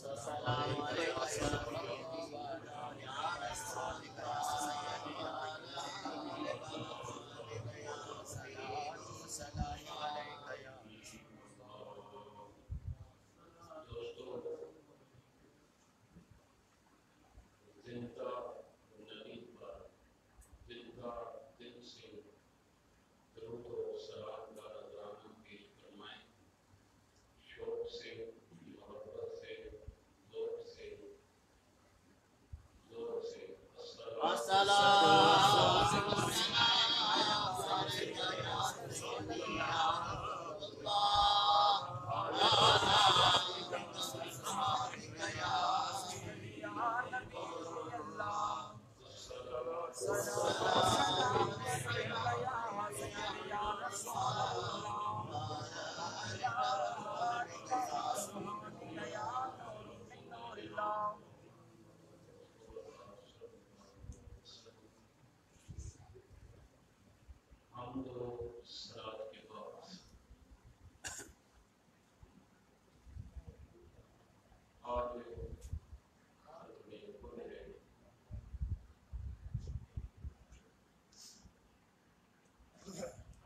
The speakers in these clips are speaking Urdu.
السلام علیکم ورحمۃ اللہ زندہ نبی پر زندہ دل سے درود و سلام کا نذرانہ پیش فرمائیں، شوق سے، محبت سے، زور سے حمد و صلات کے بعد آج ختم کن ہے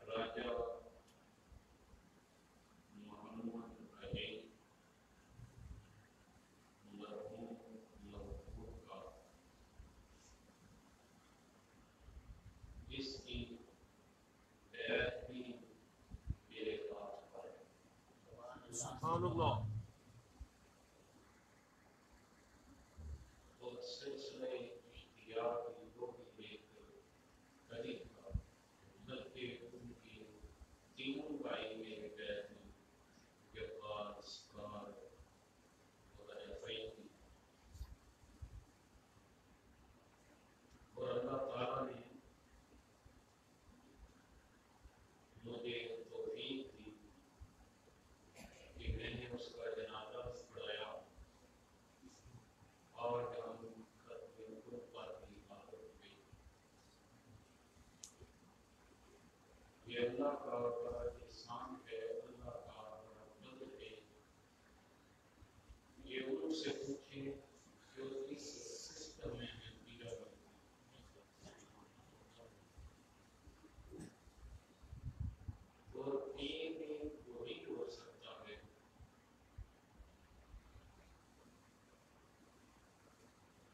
راجہ محمد رحیم مرحوم مغفور کا جس کی بیعت بھی میرے ہاتھ پر ہے۔ سبحان اللہ۔ اور سلسلہ اشتیاق وہ بھی ایک قریب تھا، بلکہ ان کی تینوں بھائی میرے بیعت میں جبار، اسکار اور رفیع تھی، اور اللہ تعالیٰ نے مجھے توفیق دی کہ میں نے اس کا جنازہ پڑھایا اور ہم ختم کن پر بھی حاضر ہوئے۔ یہ اللہ کا بڑا احسان ہے، اللہ کا بڑا فضل ہے۔ یہ ان سے پوچھیں جو اس سسٹم میں ہیں پیرا بنتے اور پیر بھی وہی ہو سکتا ہے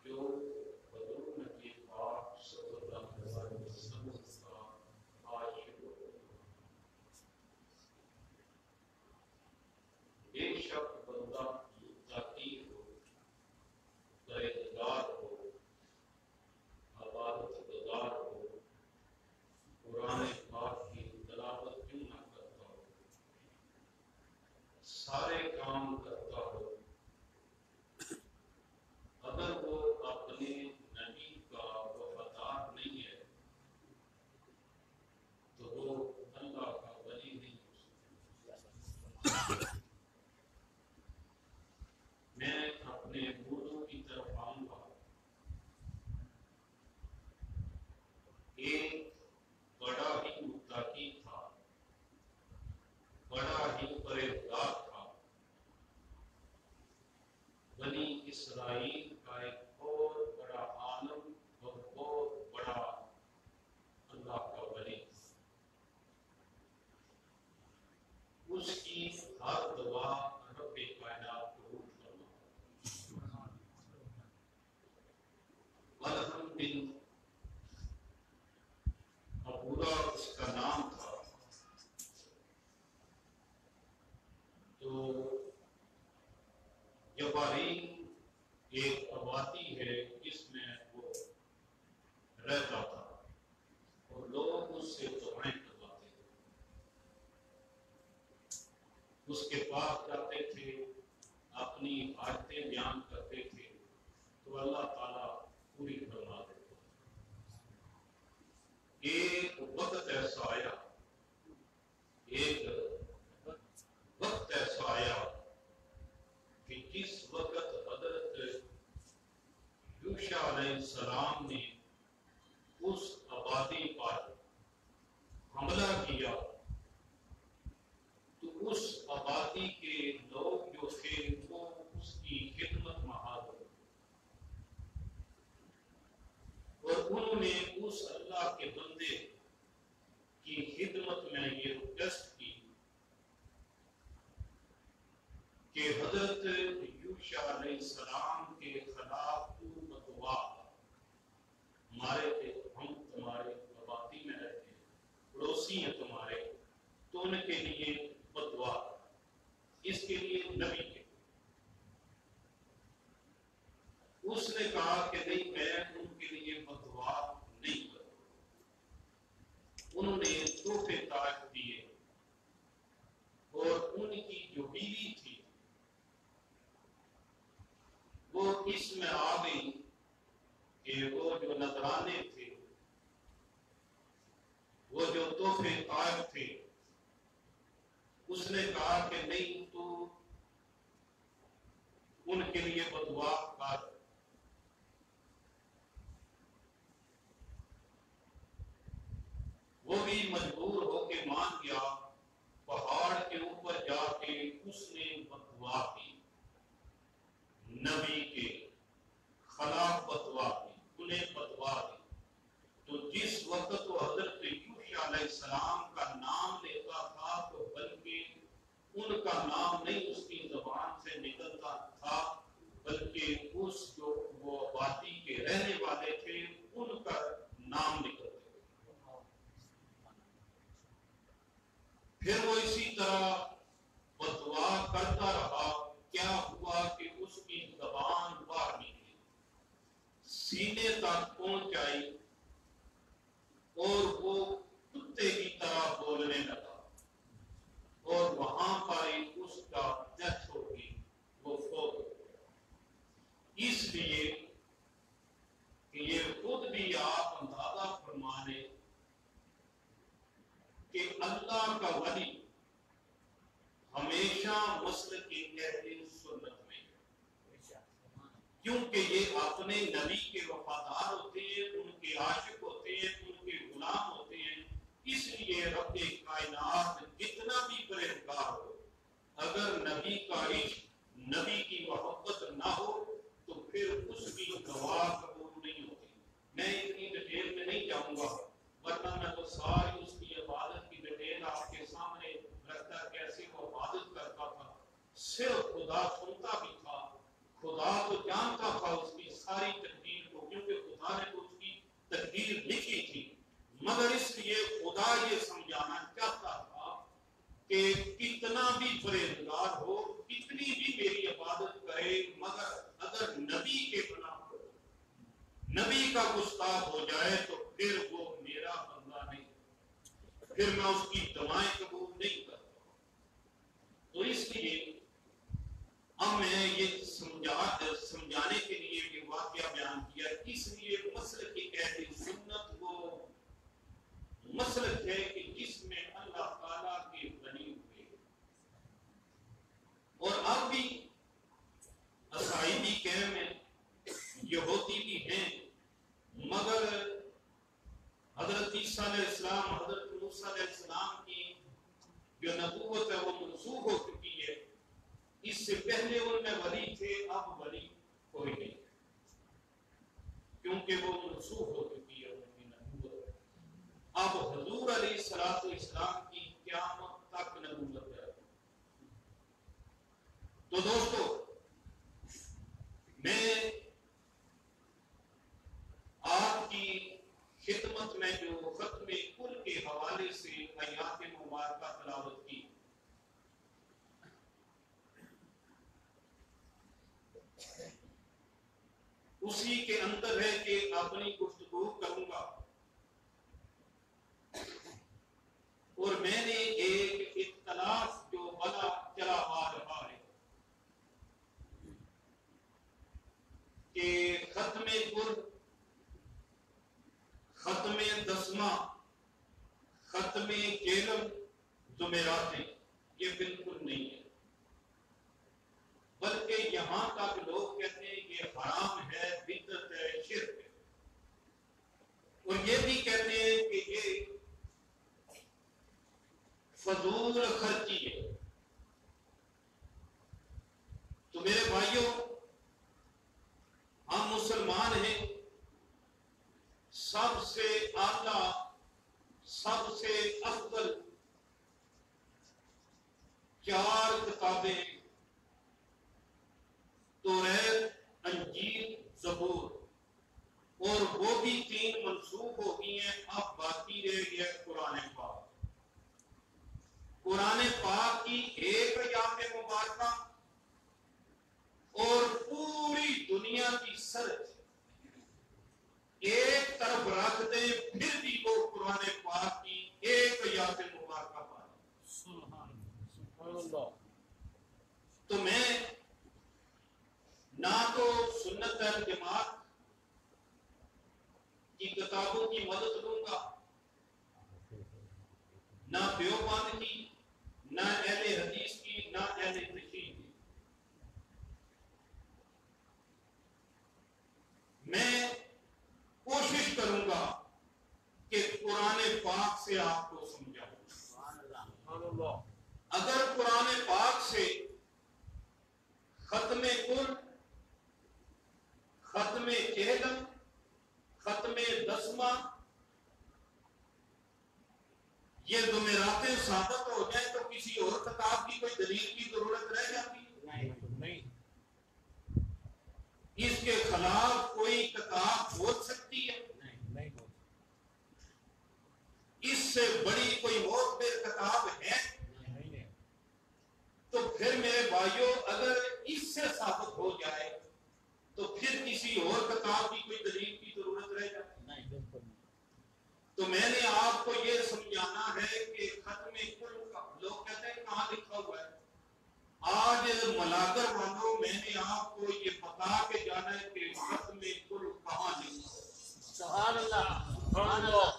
جو حضور نبی پاک صلی اللہ علیہ وسلم کا عاشق ہو۔ بے شک بندہ متقی ہو، پرہیزگار ہو، عبادت گزار ہو، قرآن پاک کی تلاوت کیوں نہ کرتا ہو، سارے کام کرتا ہو، اگر وہ اپنے نبی کا وفادار نہیں ہے تو وہ اللہ کا ولی نہیں ہو سکتا۔ میں اپنے موضوع کی طرف آؤں گا۔ ایک بڑا ہی متقی تھا، بڑا ہی پرہیزگار تھا، بنی اسرائیل کا ایک بہت بڑا عالم اور بہت بڑا اللہ کا ولی۔ اس کی ہر دعا رب کائنات قبول فرما۔ ملہم بن عبورہ اس کا نام تھا۔ تو جبارین ایک آبادی ہے جس میں وہ رہتا تھا اور لوگ اس سے دعائیں کرواتے تھے، اس کے پاس جاتے تھے، اپنی حاجتیں بیان کرتے تھے تو اللہ تعالیٰ پوری فرما دیتے۔ ایک وقت ایسا آیا، ایک وقت ایسا آیا کہ جس وقت حضرت یوشع علیہ السلام نے اس آبادی پر حملہ کیا تو اس آبادی کے لوگ جو تھے وہ اس کی خدمت کہ حضرت یوشع علیہ السلام کے خلاف تو بدعا، ہمارے تھے، ہم تمہارے آبادی میں رہتے ہیں، پڑوسی ہیں تمہارے، تو ان کے لیے بدعا، اس کے لیے نبی کے اس نے کہا کہ نہیں میں ان کے لیے بدعا نہیں کروں. انہوں نے تحفے تاج دیے اور ان کی جو بیوی تھی وہ اس میں آ گئی کہ وہ جو نذرانے تھے، وہ جو تحفے تاج تھے، اس نے کہا کہ نہیں تو ان کے لیے بدعا کر. وہ بھی مجبور ہو کے مان گیا. پہاڑ کے اوپر جا کے اس نے بدعا کی، نبی کے خلاف بدعا کی، انہیں بدعا دی. تو جس وقت وہ حضرت یوشع علیہ السلام کا نام لیتا تھا تو بلکہ ان کا نام نہیں اس کی زبان سے نکلتا تھا، بلکہ اس جو وہ آبادی کے رہنے والے تھے ان کا نام نکلتا. پھر وہ اسی طرح بدعا کرتا رہا. کیا ہوا کہ اس کی زبان باہر نکلی، سینے تک پہنچ آئی اور وہ کتے کی طرح بولنے لگا اور وہاں پر ہی اس کا ڈیتھ ہو گئی، وہ فوت ہو گیا. اس لیے کہ یہ خود بھی آپ اندازہ فرما لیں کہ اللہ کا ولی ہمیشہ مسلک اہل سنت میں ہے، کیونکہ یہ اپنے نبی کے وفادار ہوتے ہیں، ان کے عاشق ہوتے ہیں، ان کے غلام ہوتے ہیں. اس لیے رب کائنات جتنا بھی پرہیزگار ہو، اگر نبی کا عشق، نبی کی محبت نہ ہو تو پھر اس کی دعا قبول نہیں ہوتی. میں اتنی ڈیٹیل میں نہیں جاؤں گا، ورنہ میں تو ساری اس کی عبادت کی ڈیٹیل آپ کے سامنے رکھتا، کیسے وہ عبادت کرتا تھا. صرف خدا سنتا بھی تھا، خدا تو جانتا تھا اس کی ساری تقدیر کو، کیونکہ خدا نے تو اس کی تقدیر لکھی تھی. مگر اس لیے خدا یہ سمجھانا چاہتا تھا کہ کتنا بھی پرہیزگار ہو، کتنی بھی میری عبادت کرے، مگر اگر نبی کے خلاف ہو، نبی کا گستاخ ہو جائے تو پھر وہ میرا بندہ نہیں، پھر میں اس کی دعائیں قبول نہیں کرتا. تو اس لیے اب میں یہ سمجھانے کے لیے یہ واقعہ بیان کیا. اس لیے مسلک اہل سنت وہ مسلک ہے کہ جس میں اللہ تعالیٰ کے غنی ہوئے. اور اب بھی عیسائی بھی قائم ہیں، یہودی بھی ہیں، مگر حضرت عیسیٰ علیہ السلام، حضرت موسیٰ علیہ السلام کی جو نبوت ہے وہ منسوخ ہو چکی ہے. اس سے پہلے ان میں ولی تھے، اب ولی کوئی نہیں، کیونکہ وہ منسوخ ہو چکی ہے ان کی نبوت. اب حضور علیہ السلام کی قیامت تک نبوت ہے. تو دوستو، میں آپ کی خدمت میں جو ختم کل کے حوالے سے آیات مبارکہ تلاوت کی، اسی کے اندر ہے کہ اپنی گفتگو کروں گا. اور میں نے ایک اختلاف جو بلا چلا آ رہا ہے کہ ختم قرآن، ختم دسماں، ختم کیلم جمعراتیں، یہ بالکل نہیں ہے. بلکہ یہاں تک لوگ کہتے ہیں کہ حرام ہے، بدعت ہے، شرک ہے، اور یہ بھی کہتے ہیں کہ یہ فضول خرچی ہے. تو میرے بھائیوں، ہم مسلمان ہیں، سب سے اعلیٰ، سب سے افضل 4 کتابیں کی ایک آیات مبارکہ اور پوری دنیا کی سرچ ایک طرف رکھ دیں پھر بھی وہ قرآن پاک کی ایک آیات مبارکہ پڑھیں. سبحان اللہ. تو میں نہ تو سنت الجماعت کی کتابوں کی مدد لوں گا، نہ دیوبند کی، نہ اہل حدیث کی، نہ اہل تشیع کی. میں کوشش کروں گا کہ قرآن پاک سے آپ کو سمجھاؤں. سبحان اللہ. اگر قرآن پاک سے ختم کل، ختم چہلم، ختم دسمہ یہ جمعراتیں ثابت ہو جائیں تو کسی اور کتاب کی کوئی دلیل کی ضرورت رہ جاتی؟ نہیں. اس کے خلاف کوئی کتاب بول سکتی ہے؟ نہیں. اس سے بڑی کوئی معتبر کتاب ہے؟ نہیں. تو پھر میرے بھائیوں اگر اس سے ثابت ہو جائے تو پھر کسی اور کتاب کی کوئی دلیل کی ضرورت رہ جاتی؟ نہیں. بالکل. تو میں نے آپ کو یہ سمجھانا ہے کہ ختم کل کا لوگ کہتے ہیں کہاں لکھا ہوا ہے. آج ملاگر والوں میں نے آپ کو یہ بتا کے جانا ہے کہ ختم کل کہاں لکھا ہے. سبحان اللہ. سبحان اللہ.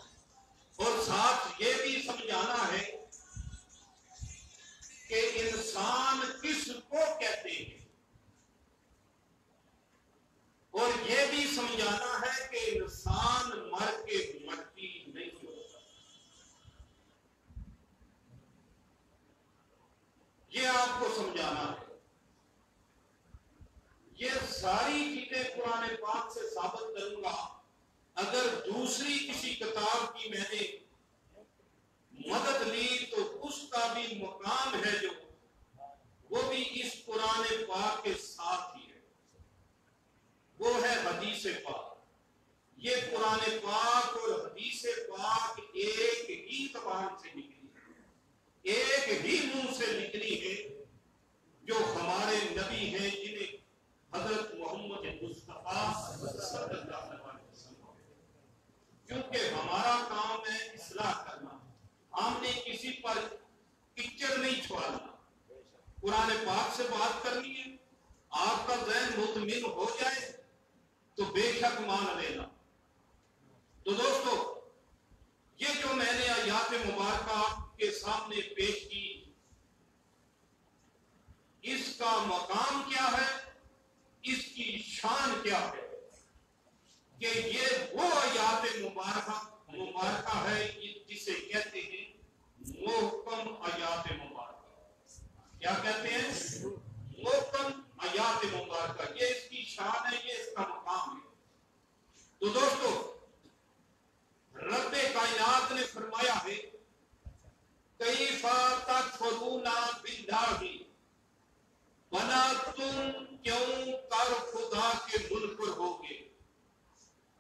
اور ساتھ یہ بھی سمجھانا ہے کہ انسان کس کو کہتے ہیں، اور یہ بھی سمجھانا ہے کہ انسان مر کے مٹی نہیں ہوتا. یہ آپ کو سمجھانا ہے. یہ ساری چیزیں قرآن پاک سے ثابت کروں گا. اگر دوسری کسی کتاب کی میں نے مدد لی تو اس کا بھی مقام ہے جو وہ بھی اس قرآن پاک کے ساتھ ہی ہے، وہ ہے حدیث پاک. یہ قرآن پاک اور حدیث پاک ایک ہی زبان سے نکلی ہے، ایک ہی منہ سے نکلی ہے، جو ہمارے نبی ہیں جنہیں حضرت محمد مصطفیٰ صلی اللہ علیہ وسلم. کیونکہ ہمارا کام ہے اصلاح کرنا، ہم نے کسی پر کچڑ نہیں چھوڑنا. قرآن پاک سے بات کرنی ہے، آپ کا ذہن مطمئن ہو جائے تو بے شک مان لینا. تو دوستو یہ جو میں نے آیات مبارکہ کے سامنے پیش کی، اس کا مقام کیا ہے، اس کی شان کیا ہے، کہ یہ وہ آیات مبارکہ ہے جسے کہتے ہیں محکم آیات مبارکہ. کیا کہتے ہیں؟ محکم آیات مبارکہ. یہ اس کی شان ہے، یہ اس کا مقام ہے. تو دوستو رب کائنات نے فرمایا ہے کیف تکفرون باللہ، بنا تم کیوں کر خدا کے منکر ہوگے،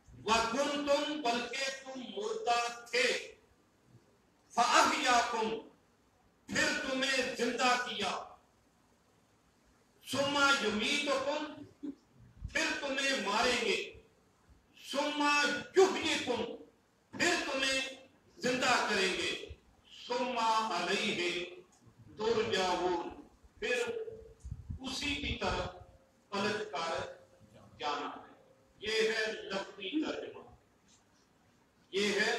وَكُنْتُمْ بلکہ تم مردہ تھے، فَأَحْيَاكُمْ پھر تمہیں زندہ کیا، ثُمَّ يُمِيتُكُمْ پھر تمہیں ماریں گے، ثُمَّ يُحْيِيكُمْ پھر تمہیں زندہ کریں گے، ثُمَّ عَلَيْهِ تُرْجَعُونَ پھر اسی کی طرف پلٹ کر جانا ہے. یہ ہے لفظی ترجمہ، یہ ہے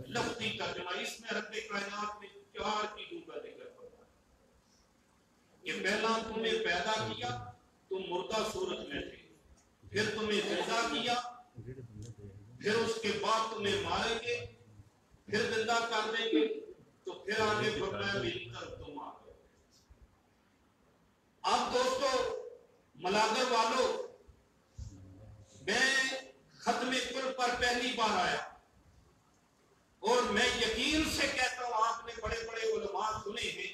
لفظی ترجمہ. اس میں رب کائنات نے 4 چیزوں کا ذکر کرا کہ پہلا تمہیں پیدا کیا، تم مردہ صورت میں تھے، پھر تمہیں زندہ کیا، پھر اس کے بعد تمہیں ماریں گے، پھر زندہ کر دیں گے، تو پھر آگے فرمایا میری طرف تم آ گئے. اب دوستو ملاگر والو، میں ختم کل پر پہلی بار آیا اور میں یقین سے کہتا ہوں آپ نے بڑے بڑے علماء سنے ہیں،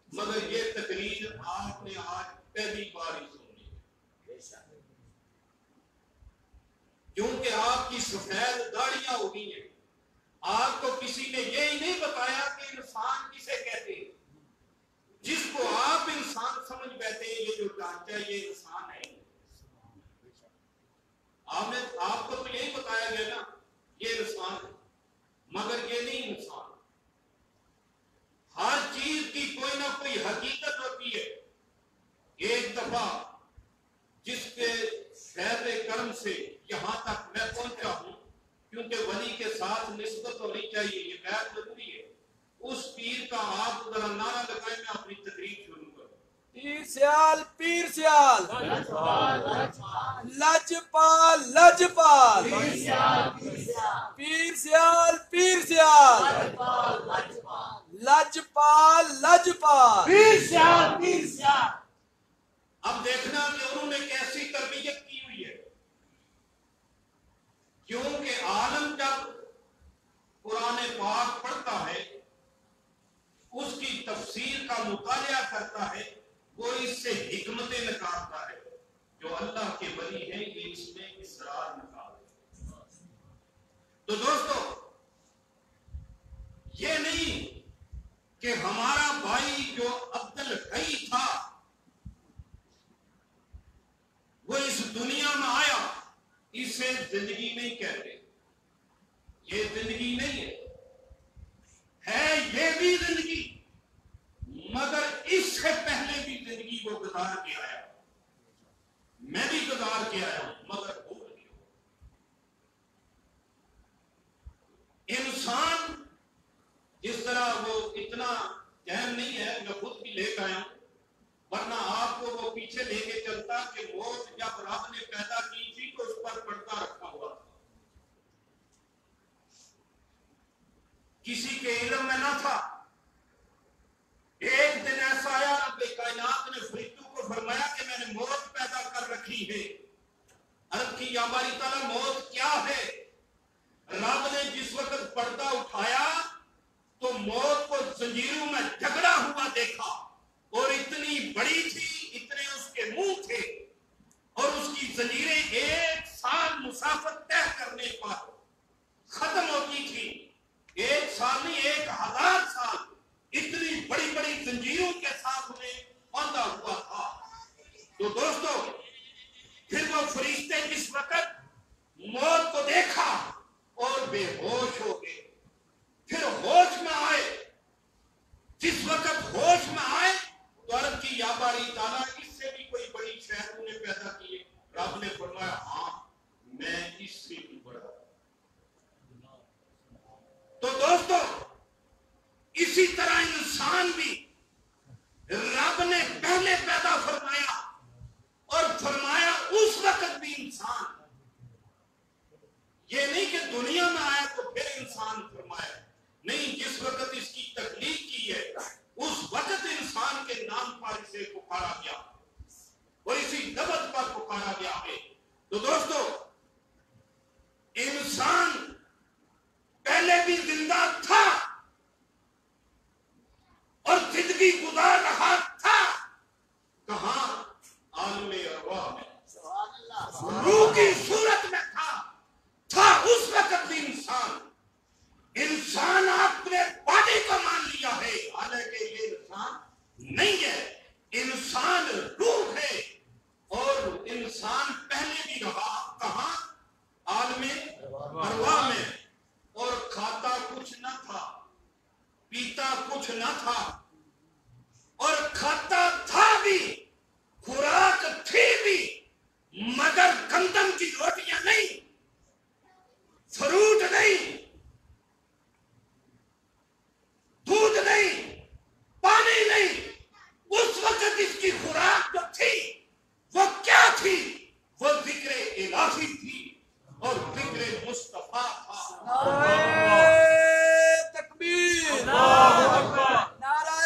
مگر یہ تقریر آپ نے آج پہلی بار ہی سنی ہے. کیونکہ آپ کی سفید داڑیاں ہو گئی ہیں. آپ کو کسی نے یہی نہیں بتایا کہ انسان کسے کہتے ہیں، جس کو آپ انسان سمجھ بیٹھے ہیں یہ جو ڈھانچہ ہے یہ انسان ہے. آپ کو تو یہی بتایا گیا نا یہ انسان ہے، مگر یہ نہیں انسان. ہر چیز کی کوئی نہ کوئی حقیقت ہوتی ہے. ایک دفعہ جس کے فیض کرم سے یہاں تک میں پہنچا ہوں، کیونکہ ولی کے ساتھ نسبت ہونی چاہیے، یہ غیر ضروری ہے. اس پیر کا آپ ذرا نعرہ لگائیں، میں اپنی تقریر شروع کروں. پیر سیال پیر سیال لجپال لجپال پیر سیال پیر سیال لجپال لجپال. اب دیکھنا کہ انہوں نے کیسی تربیت کی ہوئی ہے. کیونکہ عالم جب قرآن پاک پڑھتا ہے، اس کی تفسیر کا مطالعہ کرتا ہے، وہ اس سے حکمتیں نکالتا ہے. جو اللہ کے ولی ہیں یہ اس میں اسرار نکالتے ہیں. تو دوستو یہ نہیں کہ ہمارا بھائی جو عبد الحی تھا وہ اس دنیا میں آیا، اسے زندگی نہیں کہتے. یہ زندگی نہیں ہے یہ بھی زندگی، مگر اس سے پہلے بھی زندگی کو گزار کے آیا. میں بھی گزار کے آیا ہوں مگر بھول گیا. انسان جس طرح وہ اتنا ٹائم نہیں ہے، میں خود بھی لے کے آیا ہوں، ورنہ آپ کو وہ پیچھے لے کے چلتا کہ موت جب رب نے پیدا کی تھی تو اس پر پردہ رکھا ہوا تھا، کسی کے علم میں نہ تھا. ایک دن ایسا آیا رب کائنات نے فرشتوں کو فرمایا کہ میں نے موت پیدا کر رکھی ہے. عرض کی یا باری تعالیٰ موت کیا ہے؟ رب نے جس وقت پردہ اٹھایا تو موت کو زنجیروں میں جھگڑا ہوا دیکھا، اور اتنی بڑی تھی، اتنے اس کے منہ تھے، اور اس کی زنجیریں 1 سال مسافت طے کرنے پر ختم ہوتی تھی. 1 سال نہیں 1000 سال اتنی بڑی بڑی زنجیروں کے ساتھ انہیں باندھا ہوا تھا. تو دوستو پھر وہ فرشتے جس وقت موت کو دیکھا اور بے ہوش ہو گئے، پھر ہوش میں آئے. جس وقت ہوش میں آئے تو عرض کی یا باری تعالیٰ اس سے بھی کوئی بڑی شے تو نے پیدا کی ہے؟ رب نے فرمایا ہاں میں اس سے بھی بڑا. تو دوستو اسی طرح انسان بھی رب نے پہلے پیدا فرمایا، اور فرمایا اس وقت بھی انسان. یہ نہیں کہ دنیا میں آیا تو پھر انسان فرمایا، نہیں، جس وقت اس کی تخلیق کی ہے اس وقت انسان کے نام پر اسے پکارا گیا اور اسی نبت پر پکارا گیا ہے. تو دوستو انسان پہلے بھی زندہ تھا اور زندگی گزار رہا تھا. کہاں؟ عالم ارواح میں، روح کی صورت میں تھا اس وقت بھی انسان. انسان آپ نے باڈی کو مان لیا ہے، حالانکہ یہ انسان نہیں ہے. انسان روح ہے، اور انسان پہلے بھی رہا کہاں؟ عالم ارواح میں. اور کھاتا کچھ نہ تھا، پیتا کچھ نہ تھا، اور کھاتا تھا بھی، خوراک تھی بھی، مگر گندم کی روٹیاں نہیں، فروٹ نہیں، دودھ نہیں، پانی نہیں. اس وقت اس کی خوراک جو تھی وہ کیا تھی؟ وہ ذکر الہی تھی اور ذکر مصطفیٰ تھا. نعرہ تکبیر، نعرہ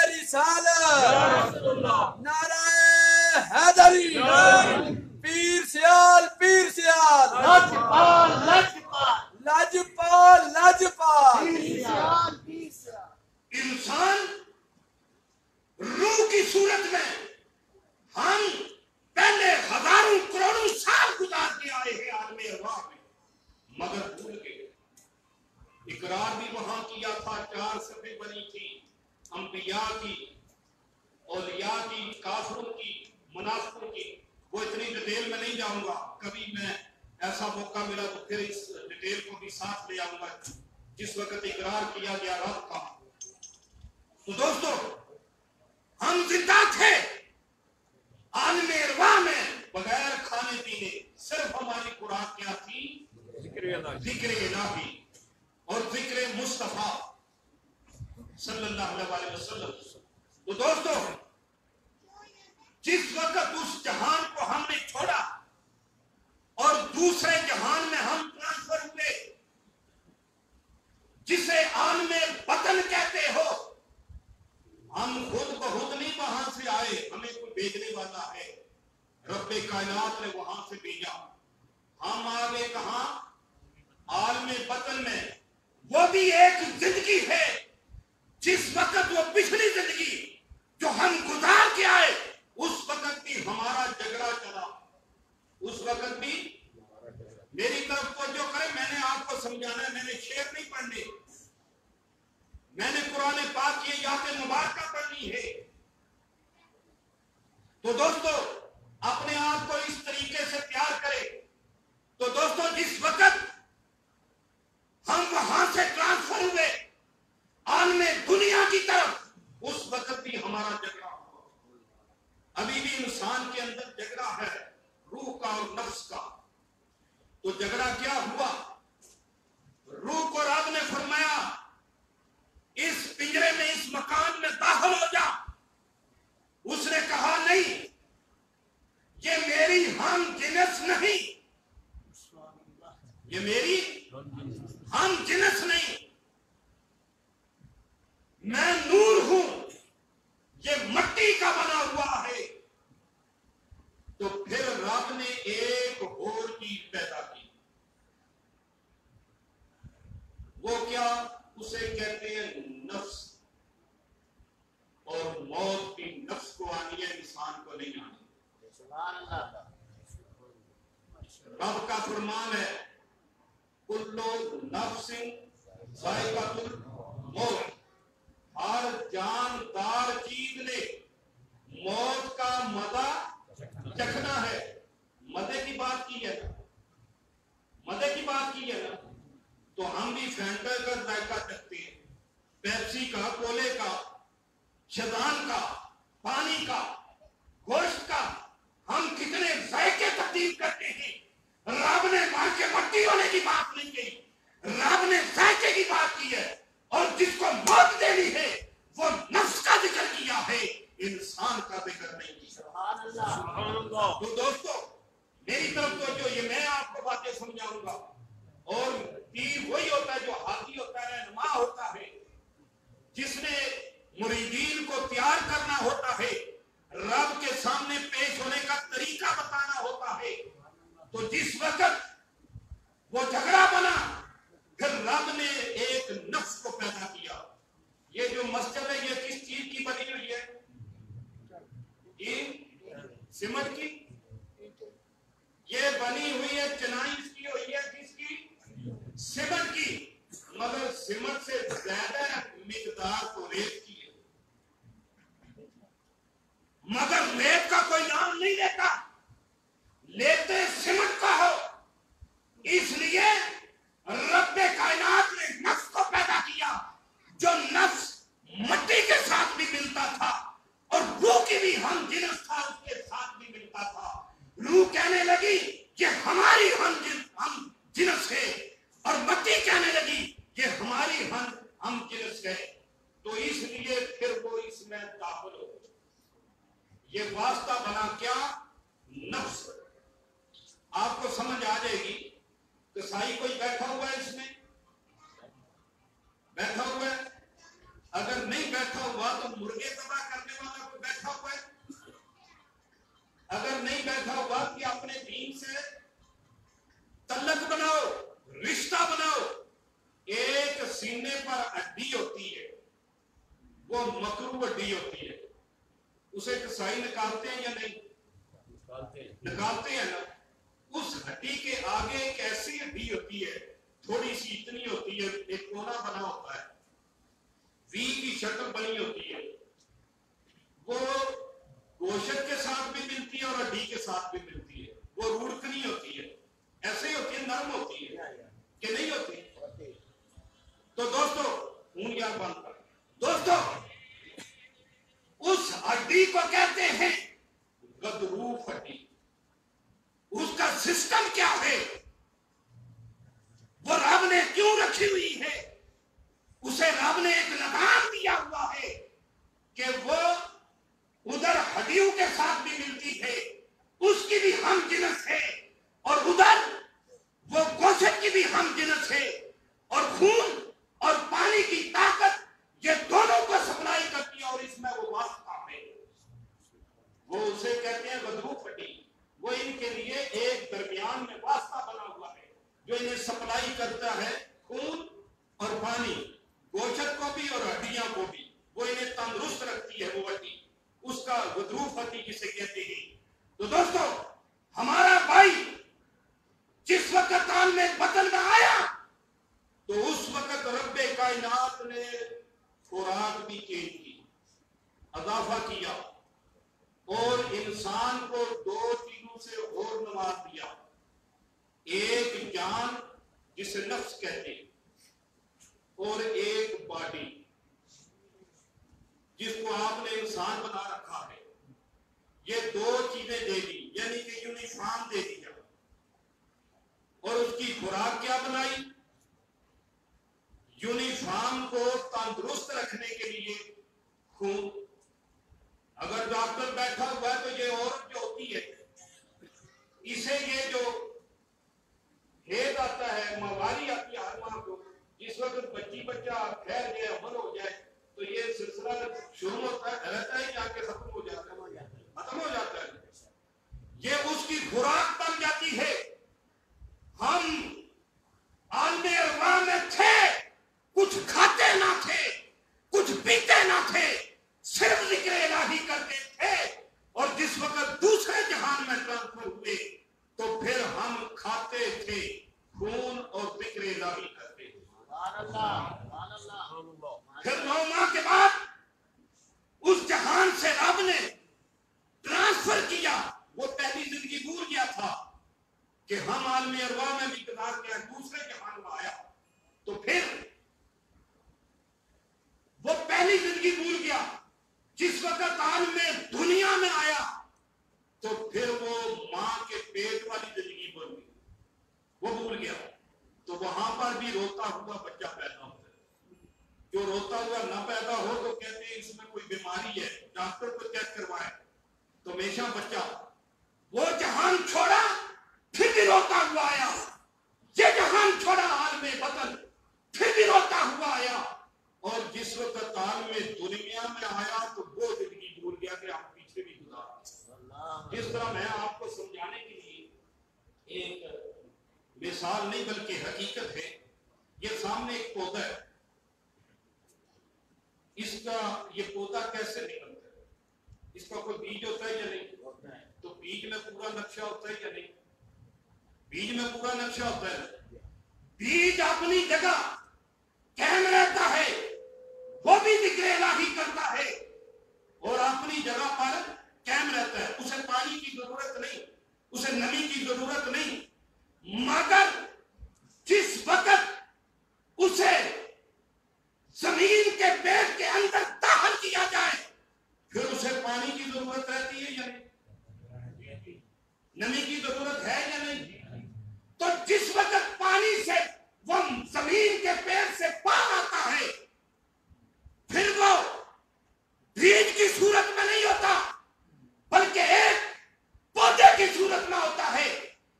رسالت، نعرہ حیدری. پیر سیال پیر سیال لجپال لجپال. انسان روح کی صورت میں ہم پہلے ہزاروں کروڑوں سال گزار کے آئے ہیں عالم ارواح میں، مگر بھول گئے. اقرار بھی وہاں کیا تھا، 4 صفحے بنی تھی انبیاء کی، کافروں کی منافقوں کی وہ اتنی ڈیٹیل میں نہیں جاؤں گا. کبھی میں ایسا موقع ملا تو پھر اس ڈیٹیل کو بھی ساتھ لے آؤں گا جس وقت اقرار کیا گیا رب کا. تو دوستو ہم زندہ تھے عالم ارواح میں بغیر کھانے پینے, صرف ہماری خوراک کیا تھی؟ ذکر الہی اور ذکر مصطفیٰ صلی اللہ علیہ وسلم. تو دوستو جس وقت اس جہان کو ہم نے چھوڑا اور دوسرے جہان میں ہم ٹرانسفر ہوئے, جسے عالم وطن کہتے ہو, ہم خود بخود نہیں وہاں سے آئے, ہمیں کوئی بھیجنے والا ہے, رب کائنات نے وہاں سے بھیجا. ہم آگے کہاں؟ عالم وطن میں. وہ بھی ایک زندگی ہے جس وقت وہ پچھلی زندگی جو ہم گزار کے آئے اس وقت بھی ہمارا جھگڑا چلا, اس وقت بھی. میری طرف توجہ کریں, میں نے آپ کو سمجھانا ہے, میں نے شعر نہیں پڑھنے, میں نے قرآن پاک کی آیات مبارکہ پڑھنی ہے. تو دوستو اپنے آپ کو اس طریقے سے تیار کریں. تو دوستو جس وقت ہم وہاں سے ٹرانسفر ہوئے عالم دنیا کی طرف, اس وقت بھی ہمارا جھگڑا ہوا. ابھی بھی انسان کے اندر جھگڑا ہے, روح کا اور نفس کا. تو جھگڑا کیا ہوا؟ روح کو رب نے فرمایا اس پنجرے میں, اس مکان میں داخل ہو جا. اس نے کہا نہیں, یہ میری ہم جنس نہیں, یہ میری ہم جنس نہیں, میں نور ہوں, یہ مٹی کا بنا ہوا ہے. تو پھر رب نے ایک اور چیز پیدا کی. وہ کیا؟ اسے کہتے ہیں نفس. اور موت بھی نفس کو آنی ہے, انسان کو نہیں آنی. رب کا فرمان ہے کلو نفس ذائقۃ الموت, ہر جاندار چیز نے موت کا مزہ چکھنا ہے. مزے کی بات کی ہے نا, مزے کی بات کی ہے نا. تو ہم بھی فینٹا کا ذائقہ چکھتے ہیں, پیپسی کا, کولے کا, شیطان کا, پانی کا, گوشت کا. ہم کتنے ذائقے تقدیم کرتے ہیں. رب نے مار کے مٹی ہونے کی بات نہیں کی, رب نے ذائقے کی بات کی ہے. اور جس کو موت دینی ہے وہ نفس کا ذکر کیا ہے, انسان کا ذکر نہیں کیا. سبحان اللہ. تو دوستو میری طرف تو جو یہ میں آپ کو باتیں سمجھاؤں گا. اور پیر وہی ہوتا ہے جو حاضی ہوتا ہے, رہنما ہوتا ہے, جس نے مریدین کو تیار کرنا ہوتا ہے, رب کے سامنے پیش ہونے کا طریقہ بتانا ہوتا ہے. تو جس وقت وہ جھگڑا بنا, پھر رب نے ایک نفس کو پیدا کیا. یہ جو مسجد ہے یہ کس چیز کی بنی ہوئی ہے؟ سمٹ کی. یہ بنی ہوئی ہے, چنائی کی ہوئی ہے کس کی؟ سمٹ کی. مگر سمٹ سے زیادہ مقدار تو ریت کی ہے. مگر ریت کا کوئی نام نہیں لیتا, لیتے سمٹ کا ہو. اس لیے رب کائنات نے نفس کو پیدا کیا, جو نفس مٹی کے ساتھ بھی ملتا تھا اور روح کی بھی ہم جنس تھا, اس کے ساتھ بھی ملتا تھا. روح کہنے لگی یہ ہماری ہم جنس ہے, اور مٹی کہنے لگی یہ ہماری ہم جنس ہے. تو اس لیے پھر وہ اس میں داخل ہو. یہ واسطہ بنا کیا؟ نفس. آپ کو سمجھ آ جائے گی. کسائی کوئی بیٹھا ہوا ہے, اس میں بیٹھا ہوا ہے. اگر نہیں بیٹھا ہوا تو مرغے تباہ کرنے والا کوئی بیٹھا ہوا ہے. اگر نہیں بیٹھا ہوا کہ اپنے دین سے تعلق بناؤ, رشتہ بناؤ. ایک سینے پر ہڈی ہوتی ہے, وہ مکروہ ہڈی ہوتی ہے, اسے کسائی نکالتے ہیں یا نہیں؟ نکالتے ہیں نا. اس ہڈی کے آگے ایک ایسی ہڈی ہوتی ہے, تھوڑی سی اتنی ہوتی ہے, ایک کونا بنا ہوتا ہے, وی کی شکل بنی ہوتی ہے. وہ گوشت کے ساتھ بھی ملتی ہے اور ہڈی کے ساتھ بھی ملتی ہے. وہ روڑ نہیں ہوتی ہے, ایسے ہی ہوتی ہے, نرم ہوتی ہے کہ نہیں ہوتی. تو دوستو خون یاد بند کر, دوستو اس ہڈی کو کہتے ہیں غضروف ہڈی. اس کا سسٹم کیا ہے, وہ رب نے کیوں رکھی ہوئی ہے؟ اسے رب نے ایک لگام دیا ہوا ہے کہ وہ ادھر ہڈیوں کے ساتھ بھی ملتی ہے, اس کی بھی ہم جنس ہے, اور ادھر وہ گوشت کی بھی ہم جنس ہے, اور خون اور پانی کی طاقت یہ دونوں کو سپلائی کرتی ہے, اور اس میں وہ واسطہ ہے. وہ اسے کہتے ہیں غضروف ہڈی. وہ ان کے لیے ایک درمیان میں واسطہ بنا ہوا ہے جو انہیں سپلائی کرتا ہے خون اور پانی, گوشت کو بھی اور ہڈیاں کو بھی. وہ انہیں تندرست رکھتی ہے وہ ہڈی, اس کا غضروف ہڈی جسے کہتے ہیں. تو دوستو ہمارا بھائی جس وقت عالم بطن میں آیا تو اس وقت رب کائنات نے خوراک بھی چینج کی, اضافہ کیا, اور انسان کو دو چیزوں سے اور نواز دیا. ایک جان جسے نفس کہتے ہیں, اور ایک باڈی جس کو آپ نے انسان بنا رکھا ہے. یہ دو چیزیں دے دی, یعنی کہ یونیفارم دے دیا. اور اس کی خوراک کیا بنائی؟ یونیفارم کو تندرست رکھنے کے لیے خون. اگر ڈاکٹر بیٹھا ہوا ہے تو یہ عورت جو ہوتی ہے اسے یہ جو حیض آتا ہے, ماہواری آتی ہے ہر ماہ کو, جس وقت بچہ ٹھہر جائے, عمل ہو جائے, تو یہ سلسلہ شروع ہوتا ہے, رہتا ہے یا کہ ختم ہو جاتا ہے, ختم ہو جاتا ہے. یہ اس کی خوراک بن جاتی ہے. ہم عالم ارواح میں تھے, کچھ کھاتے نہ تھے, کچھ پیتے نہ تھے, صرف ذکر الہی کرتے تھے. اور جس وقت دوسرے جہان میں ٹرانسفر ہوئے تو پھر ہم کھاتے تھے خون اور ذکر الہی کرتے تھے. پھر 9 ماہ کے بعد اس جہان سے رب نے ٹرانسفر کیا. وہ پہلی زندگی بھول گیا تھا کہ ہم عالم ارواح میں بھی گزار گیا, دوسرے جہان میں آیا تو پھر وہ پہلی زندگی بھول گیا. جس وقت عالم دنیا میں آیا تو پھر وہ ماں کے پیٹ والی زندگی بھول گئی, وہ بھول گیا. تو وہاں پر بھی روتا ہوا بچہ پیدا ہوتا ہے. جو روتا ہوا نہ پیدا ہو تو کہتے ہیں اس میں کوئی بیماری ہے, ڈاکٹر کو چیک کروائے تو ہمیشہ بچہ. وہ جہان چھوڑا پھر بھی روتا ہوا آیا, یہ جہان چھوڑا عالم بطن پھر بھی روتا ہوا آیا. اور جس وقت عالم دنیا میں آیا تو وہ زندگی بھول گیا کہ آپ پیچھے بھی گزار. جس طرح میں آپ کو سمجھانے کے لیے ایک مثال نہیں بلکہ حقیقت ہے. یہ سامنے ایک پودا ہے, اس کا یہ پودا کیسے نکلتا ہے؟ اس کا کوئی بیج ہوتا ہے یا نہیں ہوتا ہے؟ تو بیج میں پورا نقشہ ہوتا ہے یا نہیں؟ بیج میں پورا نقشہ ہوتا ہے. بیج اپنی جگہ قائم رہتا ہے, وہ بھی ذکر الہی کرتا ہے اور اپنی جگہ پر قائم رہتا ہے. اسے پانی کی ضرورت نہیں, اسے نمی کی ضرورت نہیں, مگر جس وقت اسے زمین کے پیٹ کے اندر داخل کیا جائے پھر اسے پانی کی ضرورت رہتی ہے یا نہیں؟ نمی کی ضرورت ہے یا نہیں؟ تو جس وقت پانی سے وہ زمین کے پیٹ سے باہر آتا ہے پھر وہ بیج کی صورت میں نہیں ہوتا بلکہ ایک پودے کی صورت میں ہوتا ہے,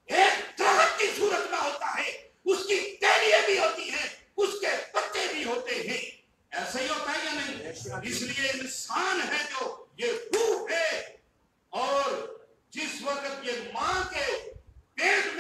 ایک درخت کی صورت میں ہوتا ہے. اس کی ٹہنیاں بھی ہوتی ہیں, اس کے پتے بھی ہوتے ہیں. ایسا ہی ہوتا ہے یا نہیں؟ اس لیے انسان ہے جو یہ روح ہے, اور جس وقت یہ ماں کے پیٹ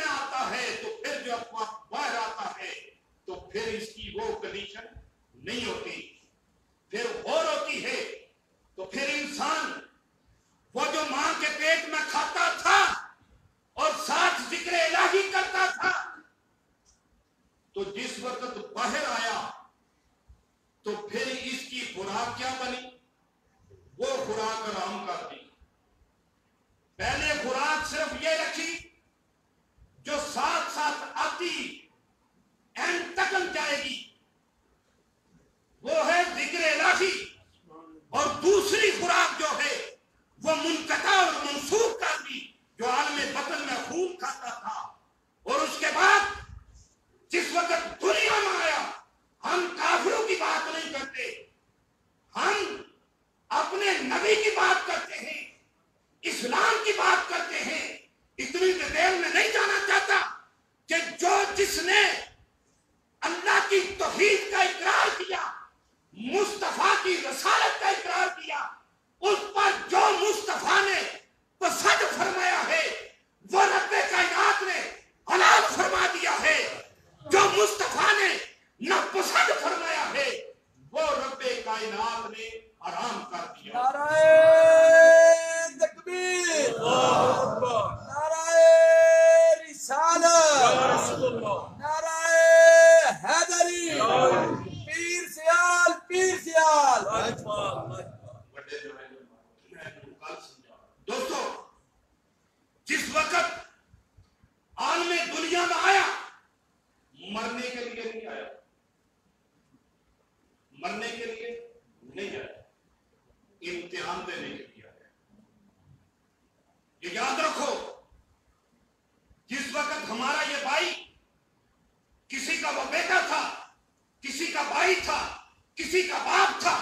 یہ یاد رکھو، جس وقت ہمارا یہ بھائی، کسی کا وہ بیٹا تھا، کسی کا بھائی تھا، کسی کا باپ تھا،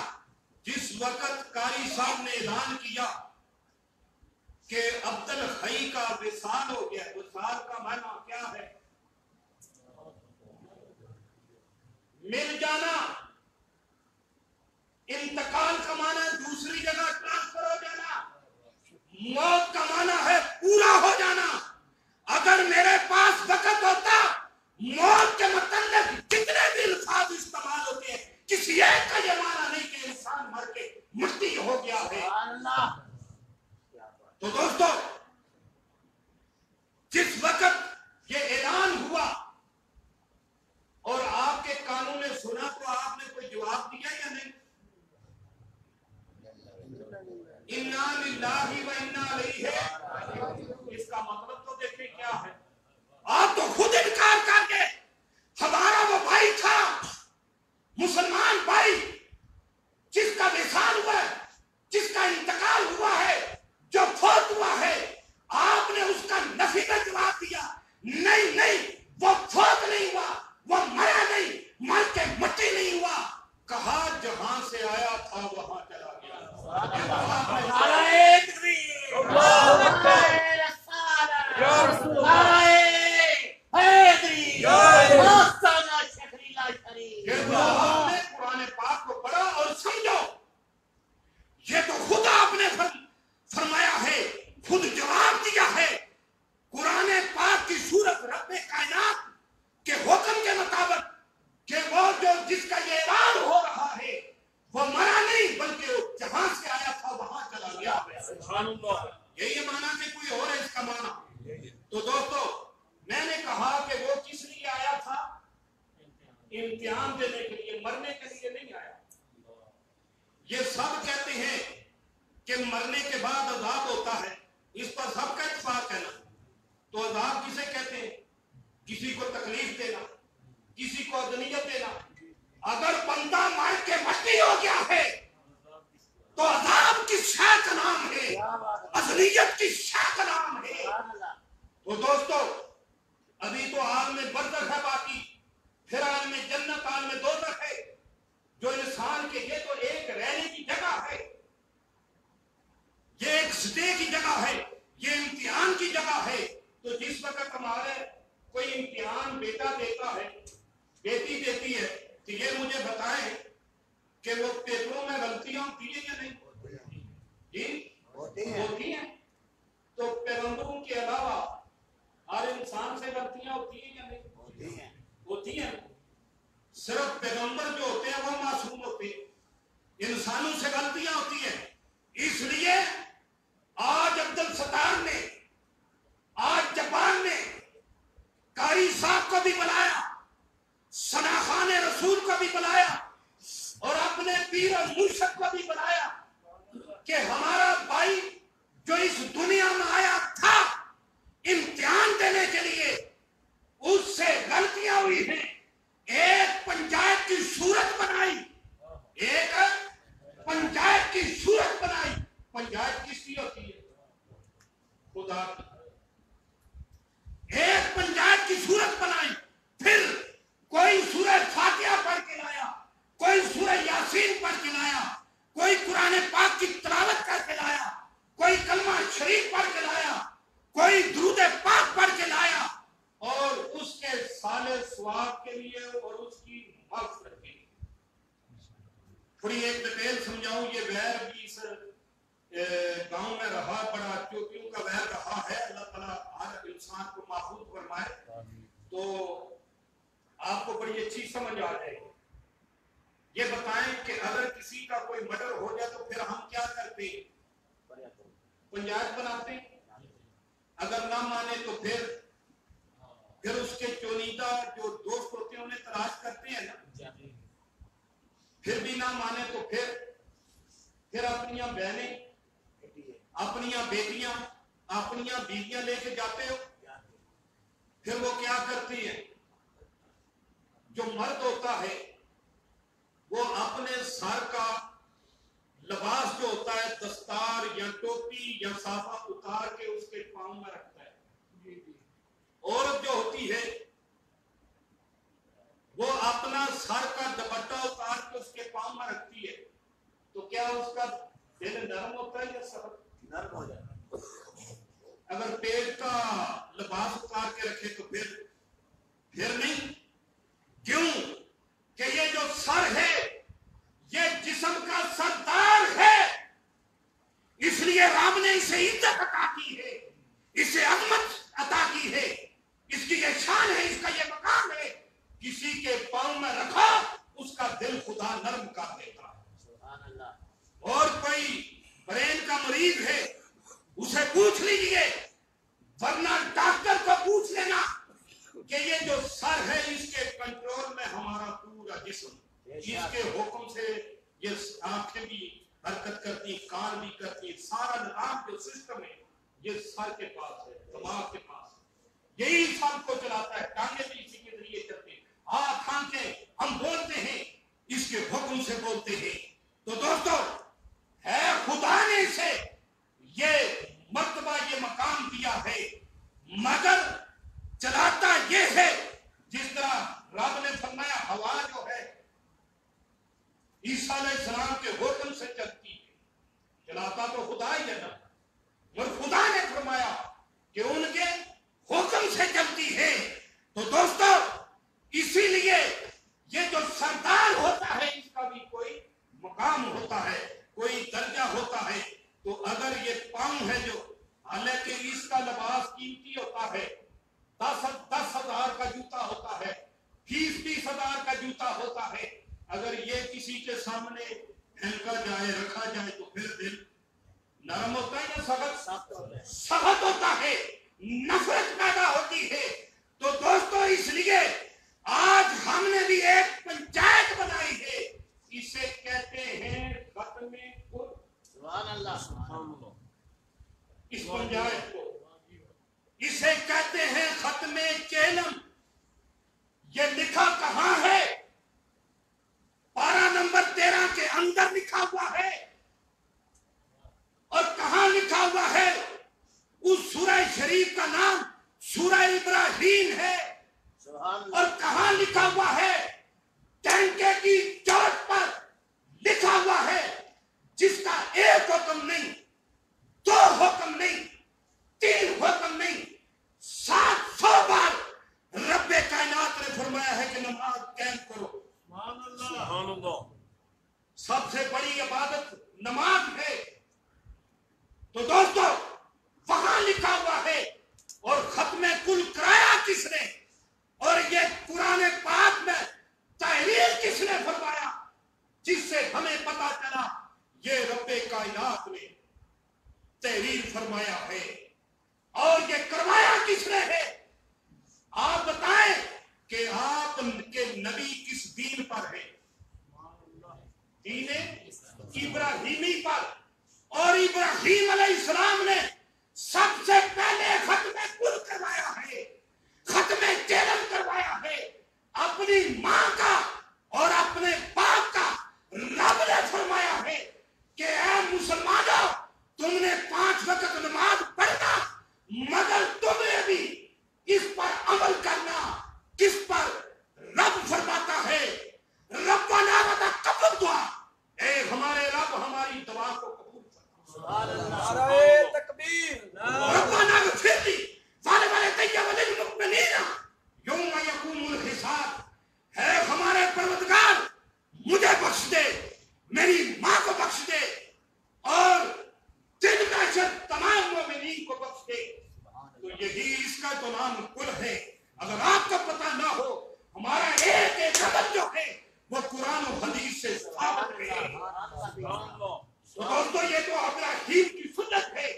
جس وقت قاری صاحب نے اعلان کیا کہ عبد الحی کا وصال ہو گیا، وصال کا معنی کیا ہے؟ مل جانا، انتقال کا معنی ہے دوسری جگہ ٹرانسفر ہو جانا، موت کا معنی ہے پورا ہو جانا۔ اگر میرے پاس وقت ہوتا، موت کے متعلق جتنے بھی الفاظ استعمال ہوتے ہیں، کسی ایک کا یہ معنی نہیں کہ انسان مر کے مٹی ہو گیا ہے۔ تو دوستو، جس وقت یہ اعلان ہوا اور آپ کے کانوں نے سنا تو آپ نے کوئی جواب دیا یا نہیں؟ انا للہ و انا الیہ، اس کا مطلب تو دیکھیں کیا ہے۔ آپ تو خود انکار کر کے، ہمارا وہ بھائی تھا، مسلمان بھائی، جس کا وصال ہوا ہے، جس کا انتقال ہوا ہے، جو فوت ہوا ہے، آپ نے اس کا نفی کا جواب دیا، نہیں نہیں، وہ فوت نہیں ہوا، وہ مرا نہیں، مر کے مٹی نہیں ہوا، کہا جہاں سے آیا تھا وہاں چلا گیا۔ قرآن پاک کو پڑھا اور سمجھو، یہ تو خود آپ نے فرمایا ہے، خود جواب دیا ہے۔ قرآن پاک کی صورت رب کائنات کے حکم کے مطابق کہ وہ جو جس کا یہ اعلان ہو رہا ہے وہ مرا نہیں بلکہ جہاں سے آیا تھا وہاں چلا گیا۔ سبحان اللہ۔ یہی مانا کہ کوئی اور ہے اس کا مانا؟ تو دوستو، میں نے کہا کہ وہ کس لیے آیا تھا؟ امتحان دینے کے لیے، مرنے کے لیے نہیں آیا۔ یہ سب کہتے ہیں کہ مرنے کے بعد عذاب ہوتا ہے، اس پر سب کا اتفاق ہے نا۔ تو عذاب کسے کہتے ہیں؟ کسی کو تکلیف دینا، کسی کو اذیت دینا۔ اگر بندہ مر کے مٹی ہو گیا ہے تو عذاب کس شے کا نام ہے؟ اذیت کس شے کا نام ہے؟ تو دوستو، ابھی تو عالم برزخ ہے باقی، پھر عالم جنت، عالم دوزخ ہے، جو انسان کے، یہ تو ایک رہنے کی جگہ ہے، یہ ایک سٹے کی جگہ ہے، یہ امتحان کی جگہ ہے۔ تو جس وقت ہمارے کوئی امتحان بیٹا دیتا ہے، بیٹی دیتی ہے، تو یہ مجھے بتائیں کہ وہ پیپروں میں غلطیاں ہوتی ہیں یا نہیں؟ جی ہوتی ہیں۔ تو پیغمبروں کے علاوہ ہر انسان سے غلطیاں ہوتی ہیں یا نہیں؟ ہوتی ہیں۔ صرف پیغمبر جو ہوتے ہیں وہ معصوم ہوتے ہیں، انسانوں سے غلطیاں ہوتی ہیں۔ اس لیے آج عبد الستار نے، آج جاپان نے قاری صاحب کو بھی بلایا، ثنا خان رسول کو بھی بلایا، اور اپنے پیر اور مرشد کو بھی بلایا کہ ہمارا بھائی جو اس دنیا میں آیا تھا امتحان دینے کے لیے، اس سے غلطیاں ہوئی ہیں، ایک پنچایت کی صورت بنائی، ایک پنچایت کی صورت بنائی۔ پنچایت کس کی ہوتی ہے؟ خدا کی۔ ایک پنچایت کی صورت بنائی، پھر کوئی سورہ فاتحہ پڑھ کے لایا، کوئی سورہ یاسین پڑھ کے لایا، کوئی قرآن پاک کی تلاوت کر کے لایا، کوئی کلمہ شریف پڑھ کے لایا، کوئی درود پاک پڑھ کے لایا، اور اس کے صالح ثواب کے لیے اور اس کی مغفرت کے لیے۔ تھوڑی ایک ڈیٹیل سمجھاؤں، یہ ویر بھی اس گاؤں میں رہا، بڑا چوٹیوں کا ویر رہا ہے، اللہ تعالیٰ ہر انسان کو محفوظ فرمائے۔ تو آپ کو بڑی اچھی سمجھ آ جائے گی۔ یہ بتائیں کہ اگر کسی کا کوئی مرڈر ہو جائے تو پھر ہم کیا کرتے ہیں؟ پنچایت بناتے ہیں۔ اگر نہ مانے تو پھر اس کے چونیدہ جو دوست ہوتے ہیں انہیں تلاش کرتے ہیں نا، پھر بھی نہ مانے تو پھر اپنیاں بہنیں، اپنیاں بیٹیاں، اپنیاں بیویاں لے کے جاتے ہو۔ پھر وہ کیا کرتی ہیں؟ جو مرد ہوتا ہے وہ اپنے سر کا لباس جو ہوتا ہے دستار یا ٹوپی یا صافہ اتار کے اس کے پاؤں میں رکھتا ہے. عورت جو ہوتی ہے وہ اپنا سر کا دوپٹہ اتار کے اس کے پاؤں میں رکھتی ہے. تو کیا اس کا دل نرم ہوتا ہے یا سخت؟ نرم ہو جائے. اگر پیٹ کا لباس اتار کے رکھے تو پھر نہیں. کیوں کہ یہ جو سر ہے یہ جسم کا سردار ہے، اس لیے رب نے اسے عزت عطا کی ہے، اسے عظمت عطا کی ہے، اس کی یہ شان ہے، اس کا یہ مقام ہے. کسی کے پاؤں میں رکھا اس کا دل خدا نرم کر دیتا ہے. اور کوئی برین کا مریض ہے اسے پوچھ لیجئے، ورنہ ڈاکٹر کو پوچھ لینا کہ یہ جو سر ہے اس کے کنٹرول میں ہمارا پورا جسم، اس کے حکم سے یہ آنکھیں بھی حرکت کرتی، کان بھی کرتی، سارا نظام جو سسٹم ہے یہ سر کے پاس ہے، دماغ کے پاس ہے. یہی سر کو چلاتا ہے. ٹانگیں بھی اسی کے ذریعے چلتے ہیں. ہاتھ آنکھیں ہم بولتے ہیں اس کے حکم سے بولتے ہیں. تو دوستو ہے خدا نے اسے یہ مرتبہ یہ مقام دیا ہے، مگر چلاتا یہ ہے جس طرح رب نے فرمایا ہوا جو ہے عیسیٰ علیہ السلام کے حکم سے چلتی ہے. چلاتا تو خدا ہی ہے نا، اور خدا نے فرمایا کہ ان کے حکم سے چلتی ہے. تو دوستو اسی لیے یہ جو سردار ہوتا ہے اس کا بھی کوئی مقام ہوتا ہے، کوئی درجہ ہوتا ہے. تو اگر یہ پاؤں ہے جو حالانکہ اس کا لباس قیمتی ہوتا ہے، 10,000 کا جوتا ہوتا ہے، 20,000 کا جوتا ہوتا ہے، اگر یہ کسی کے سامنے پھینکا جائے رکھا جائے تو پھر دل نرم ہوتا ہے یا سخت ہوتا ہے، نفرت پیدا ہوتی ہے. تو دوستو اس لیے آج ہم نے بھی ایک پنچایت بنائی ہے، اسے کہتے ہیں ختم قرآن. سبحان اللہ. اس پنچایت کو اسے کہتے ہیں ختم چیلم. یہ لکھا کہاں ہے؟ پارہ نمبر 13 کے اندر لکھا ہوا ہے. اور کہاں لکھا ہوا ہے؟ اس سورہ شریف کا نام سورہ ابراہیم ہے. اور کہاں لکھا ہوا ہے؟ ٹینکے کی چوٹ پر لکھا ہوا ہے جس کا ایک حکم نہیں، 2 حکم نہیں، 3 حکم نہیں، 700 بار رب کائنات نے فرمایا ہے کہ نماز قائم کرو. سبحان اللہ. سب سے بڑی عبادت نماز ہے. تو دوستو وہاں لکھا ہوا ہے. اور ختم کل کرایا کس نے؟ اور یہ قرآن پاک میں تحریر کس نے فرمایا؟ جس سے ہمیں پتا چلا یہ رب کائنات نے تحریر فرمایا ہے. اور یہ کروایا کس نے ہے؟ آپ بتائیں کہ آپ کے نبی کس دین پر ہے؟ دین ابراہیمی پر. اور ابراہیم علیہ السلام نے سب سے پہلے ختم کل کروایا ہے، ختم چیلم کروایا ہے. اپنی ماں کا اور اپنے باپ کا رب نے فرمایا ہے کہ اے مسلمانوں تم نے 5 وقت نماز پڑھنا، مگر تم نے بھی اس پر عمل کرنا. کس پر؟ رب فرماتا ہے ربنا وتقبل دعا، اے ہمارے رب ہماری دعا کو قبول فرما. نعرہ تکبیر. ربنا اغفر لی ولوالدی وللمؤمنین یوم یقوم الحساب. ہے ہمارے پروردگار مجھے بخش دے، میری ماں کو بخش دے، اور دن محشر تمام مومنین کو بخش دے. تو یہی اس کا تو نام کل ہے. اگر آپ کو پتہ نہ ہو ہمارا ایک ایک عمل جو ہے وہ قرآن و حدیث سے ثابت ہے. تو دوستو یہ تو ابراہیم کی سنت ہے.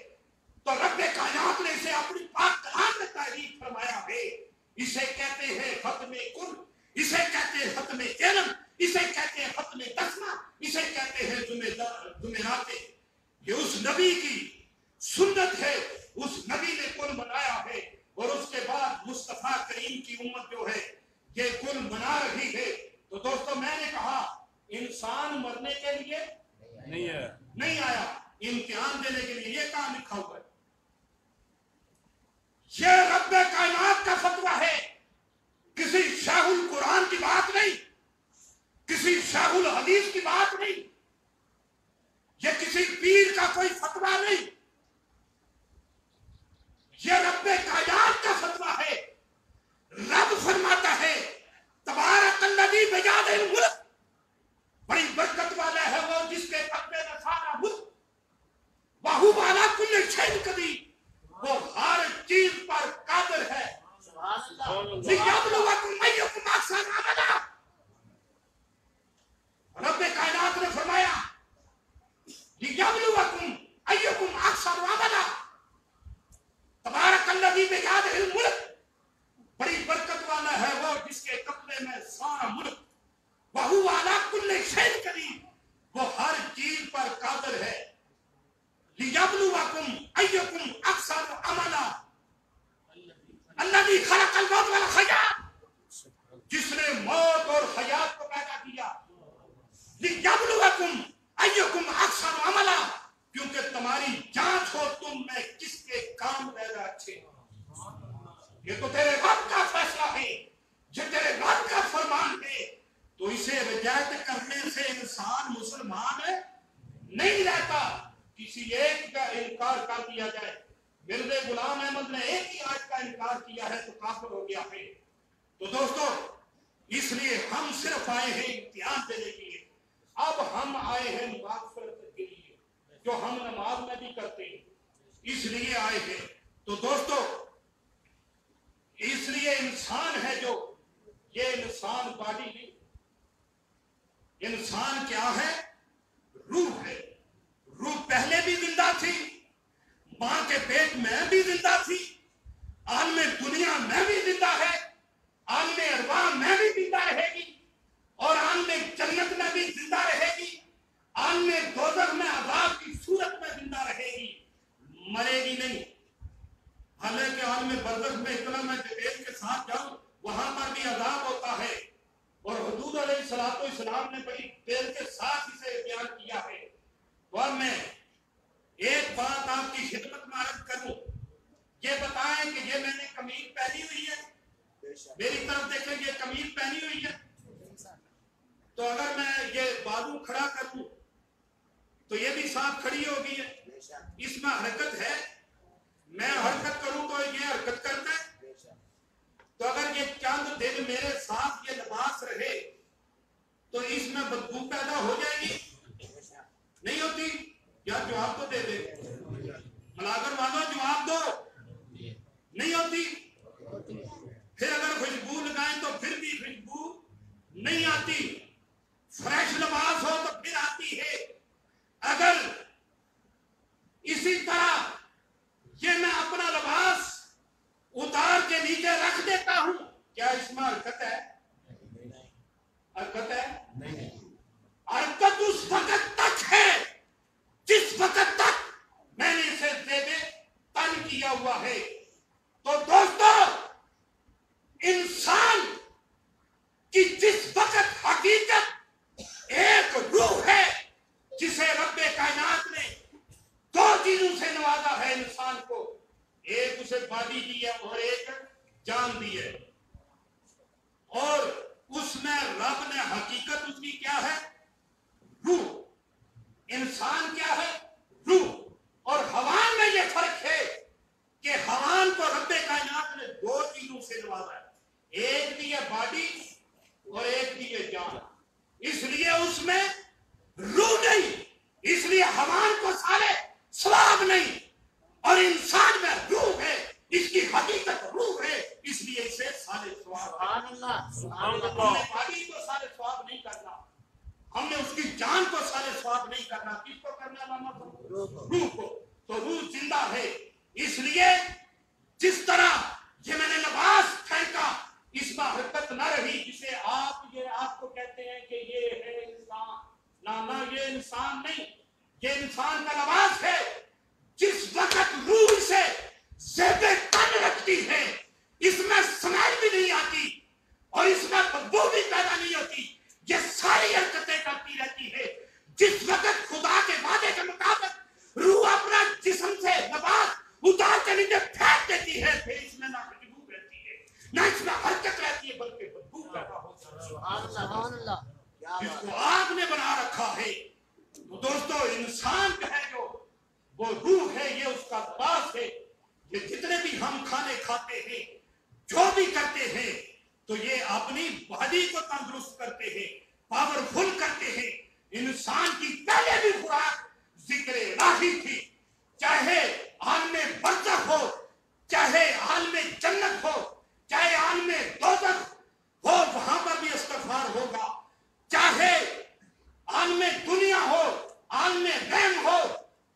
تو رب کائنات نے اسے اپنی پاک کلام میں تحریر فرمایا ہے. اسے کہتے ہیں ختم کل، اسے کہتے ہیں ختم علم، اسے کہتے ہیں ختم تسمہ، اسے کہتے ہیں جمعرات. یہ اس نبی کی سنت ہے، اس نبی نے کل بنایا ہے. اور اس کے بعد مصطفیٰ کریم کی امت جو ہے یہ کل بنا رہی ہے. تو دوستو میں نے کہا انسان مرنے کے لیے نہیں ہے. نہیں آیا. امتحان دینے کے لیے یہ کہاں لکھا ہوا ہے؟ یہ رب کائنات کا فتویٰ ہے، کسی شیخ القرآن کی بات نہیں، کسی شیخ الحدیث کی بات نہیں، یہ کسی پیر کا کوئی فتویٰ نہیں، یہ رب کائنات کا فتویٰ ہے. رب فرماتا ہے تبارک الذی بیدہ الملک، بڑی برکت والا ہے وہ جس کے قبضے میں سارا ملک، وَهُوَ عَلَىٰ كُلِّ شَيْءٍ قَدِيرٌ، وہ ہر چیز پر قادر ہے. لِيَبْلُوَكُمْ أَيُّكُمْ أَحْسَنُ عَمَلًا، رب کائنات نے فرمایا لِيَبْلُوَكُمْ أَيُّكُمْ أَحْسَنُ عَمَلًا. تبارک الذی بیدہ الملک، بڑی برکت والا ہے وہ جس کے قبضے میں سارا ملک، وَهُوَ عَلَىٰ كُلِّ شَيْءٍ قَدِيرٌ، وہ ہر چیز پر قادر ہے. لِيَبْلُوَكُمْ أَيُّكُمْ أَحْسَنُ عَمَلًا، الَّذِي خَلَقَ الْمَوْتَ وَالْحَیَاةَ، جس نے موت اور حیات کو پیدا کیا. لِيَبْلُوَكُمْ أَيُّكُمْ أَحْسَنُ عَمَلًا، کیونکہ تمہاری جانچ ہو تم میں کس کے کام زیادہ اچھے ہیں. یہ تو تیرے رب کا فیصلہ ہے، یہ تیرے رب کا فرمان ہے، تو اسے ریجیکٹ کرنے سے انسان مسلمان نہیں رہتا. کسی ایک کا انکار کر دیا جائے، مرزا غلام احمد نے ایک ہی آیت کا انکار کیا ہے تو کافر ہو گیا ہے. تو دوستو اس لیے ہم صرف آئے ہیں امتحان دینے کے لیے. اب ہم آئے ہیں مغفرت کے لیے، جو ہم نماز میں بھی کرتے ہیں، اس لیے آئے ہیں. تو دوستو اس لیے انسان ہے جو، یہ انسان باڈی نہیں، انسان کیا ہے؟ روح ہے. روح پہلے بھی زندہ تھی، ماں کے پیٹ میں بھی زندہ تھی، عالم دنیا میں بھی زندہ ہے، عالم ارواح میں بھی زندہ رہے گی، اور عالم جنت میں بھی زندہ رہے گی، عالم دوزخ میں عذاب کی صورت میں زندہ رہے گی، مرے گی نہیں. حالانکہ عالم برزخ میں اتنا میں ڈیٹیل کے ساتھ جاؤں، وہاں پر بھی عذاب ہوتا ہے، اور حضور علیہ الصلوۃ والسلام نے بڑی دیر کے ساتھ اسے بیان کیا ہے. اور میں ایک بات آپ کی خدمت میں عرض کروں، یہ بتائیں کہ یہ میں نے قمیض پہنی ہوئی ہے، میری طرف دیکھیں، یہ قمیض پہنی ہوئی ہے، تو اگر میں یہ بازو کھڑا کروں تو یہ بھی ساتھ کھڑی ہوگی ہے، اس میں حرکت ہے. میں حرکت کروں تو یہ حرکت کرتا ہے. تو اگر یہ چند دن میرے ساتھ یہ لباس رہے تو اس میں بدبو پیدا ہو جائے گی؟ نہیں ہوتی. یا جواب تو دے دے، ملاگر والوں جواب دو. نہیں ہوتی. پھر اگر خوشبو لگائیں تو پھر بھی خوشبو نہیں آتی. فریش لباس ہو تو پھر آتی ہے. اگر اسی طرح یہ میں اپنا لباس اتار کے نیچے رکھ دیتا ہوں، کیا اس میں حرکت ہے؟ حرکت ہے؟ حرکت اس وقت تک ہے جس وقت تک میں نے اسے زیبے تن کیا ہوا ہے. تو دوستو انسان کی جس وقت حقیقت ایک روح ہے جسے رب کائنات نے دو چیزوں سے نوازا ہے انسان کو، ایک اسے باڈی دی ہے اور ایک جان دی ہے، اور اس میں رب نے حقیقت اس کی کیا ہے؟ روح. انسان کیا ہے؟ روح. اور حیوان میں یہ فرق ہے کہ حیوان کو رب کائنات نے دو چیزوں سے نوازا ہے، ایک دی ہے باڈی اور ایک دی ہے جان. اس لیے اس میں روح نہیں، اس لیے حیوان کو سارے ثواب نہیں، اور انسان میں روح ہے، اس کی حقیقت روح ہے، اس لیے اسے سارے ثواب. سبحان اللہ، سبحان ہم اللہ. نے باڈی کو سارے ثواب نہیں کرنا، ہم نے اس کی جان کو سارے ثواب نہیں کرنا. کس کو کرنا ہے؟ روح کو. تو روح زندہ ہے. اس لیے جس طرح یہ میں نے لباس پھینکا، اس میں حرکت نہ رہی، جسے آپ کو کہتے ہیں کہ یہ ہے انسان. نہ یہ انسان نہیں، یہ انسان کا لباس ہے. جس وقت روح سے زیبے تن رکھتی ہے، اس میں سمیل بھی نہیں آتی اور اس میں بدبو بھی پیدا نہیں ہوتی، یہ ساری حرکتیں کرتی رہتی ہے. جس وقت خدا تو یہ اپنی باڈی کو تندرست کرتے ہیں، پاورفل کرتے ہیں. انسان کی پہلے بھی خوراک ذکر الہی تھی، چاہے عالم برزخ ہو، چاہے عالم جنت ہو، چاہے عالم دوزخ ہو وہاں پر بھی استغفار ہوگا، چاہے عالم دنیا ہو، عالم غیب ہو،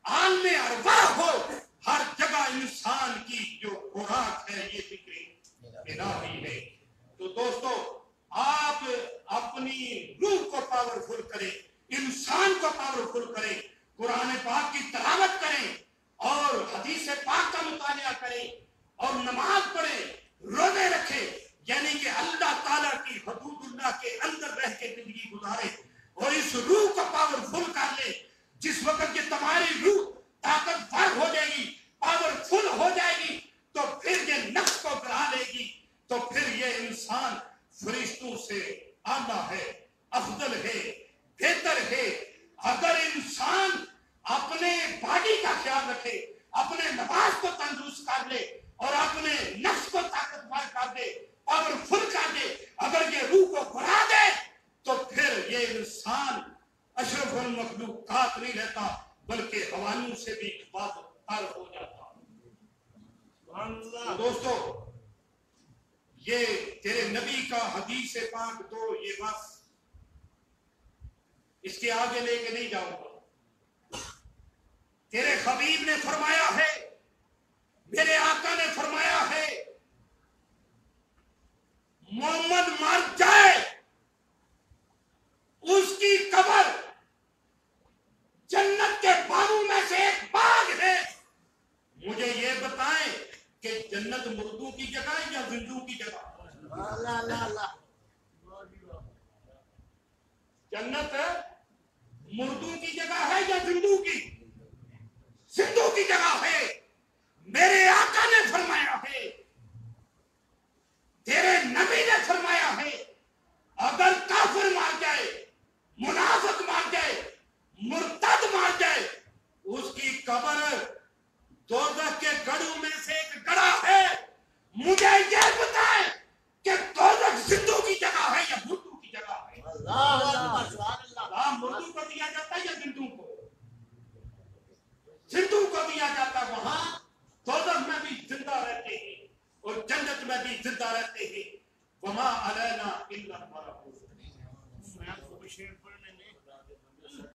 عالم ارواح ہو، ہر جگہ انسان کی جو خوراک ہے یہ ذکر الہی ہے. تو دوستو آپ اپنی روح کو پاورفل کریں، انسان کو پاورفل کریں، قرآن پاک کی تلاوت کریں اور حدیث پاک کا مطالعہ کریں اور نماز پڑھیں، روزے رکھیں، یعنی کہ اللہ تعالیٰ کی حدود اللہ کے اندر رہ کے زندگی گزاریں اور اس روح کو پاورفل کر لیں. جس وقت کہ تمہاری روح طاقتور ہو جائے گی، پاورفل ہو جائے گی، تو پھر یہ نفس کو گرا لے گی، تو پھر یہ انسان فرشتوں سے اعلیٰ ہے، افضل ہے، بہتر ہے. اگر انسان اپنے باڈی کا خیال رکھے، اپنے نفس کو تندرست کر لے اور اپنے نفس کو طاقتور کر دے، پاورفل کر دے، اگر یہ روح کو بڑھا دے تو پھر یہ انسان اشرف المخلوقات نہیں رہتا بلکہ حیوانوں سے بھی بدتر ہو جاتا. دوستو یہ تیرے نبی کا حدیث پاک تو یہ بس، اس کے آگے لے کے نہیں جاؤں گا. تیرے حبیب نے فرمایا ہے، میرے آقا نے فرمایا ہے، محمد مر جائے اس کی قبر جنت کے باغوں میں سے ایک باغ ہے. مجھے یہ بتائیں کہ جنت مردوں کی جگہ ہے یا زندوں کی جگہ؟ جنت مردوں کی جگہ ہے یا زندوں کی؟ زندوں کی جگہ ہے. میرے آقا نے فرمایا ہے، تیرے نبی نے فرمایا ہے، اگر کافر مار جائے، منافق مار جائے، مرتد مار جائے، اس کی قبر دوزخ کے گڑھوں میں سے ایک گڑھا ہے. مجھے یہ بتائیں کہ دوزخ زندوں کی جگہ ہے یا مردوں کی جگہ ہے؟ مردوں کو دیا جاتا ہے یا زندوں کو؟ زندوں کو دیا جاتا ہے. وہاں دوزخ میں بھی زندہ رہتے ہیں اور جنت میں بھی زندہ رہتے ہیں. وما علینا الا البلاغ.